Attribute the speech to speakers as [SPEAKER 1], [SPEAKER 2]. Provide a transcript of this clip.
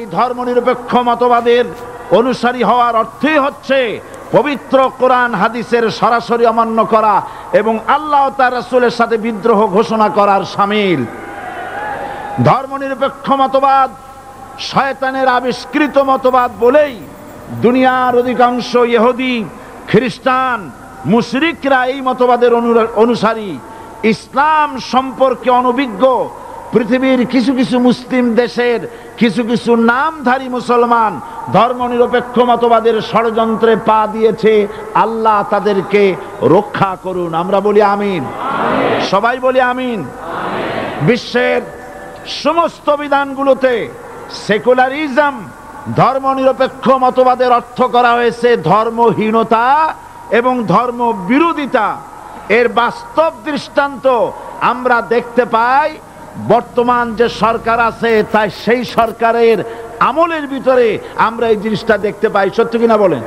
[SPEAKER 1] এই ধর্মনিরপেক্ষ মতবাদের অনুসারী হওয়ার অর্থই হচ্ছে পবিত্র কোরআন হাদিসের সরাসরি অমান্য করা এবং আল্লাহ ও তার রাসূলের সাথে বিদ্রোহ ঘোষণা করার শামিল। ধর্মনিরপেক্ষ মতবাদ শয়তানের আবিষ্কৃত মতবাদ বলেই দুনিয়ার অধিকাংশ ইহুদি, খ্রিস্টান, মুশরিকরা এই মতবাদের অনুসারী। ইসলাম সম্পর্কে অনভিজ্ঞ পৃথিবীর কিছু কিছু মুসলিম দেশের কিছু কিছু নামধারী মুসলমান ধর্মনিরপেক্ষ মতবাদের ষড়যন্ত্রে পা দিয়েছে। আল্লাহ তাদেরকে রক্ষা করুন। আমরা বলি আমিন, সবাই বলি আমিন। বিশ্বের সমস্ত বিধানগুলোতে সেকুলারিজম, ধর্মনিরপেক্ষ মতবাদের অর্থ করা হয়েছে ধর্মহীনতা এবং ধর্ম বিরোধিতা। এর বাস্তব দৃষ্টান্ত আমরা দেখতে পাই বর্তমান যে সরকার আছে তাই সেই সরকারের আমলের ভিতরে আমরা এই জিনিসটা দেখতে পাই। সত্যি কিনা বলেন?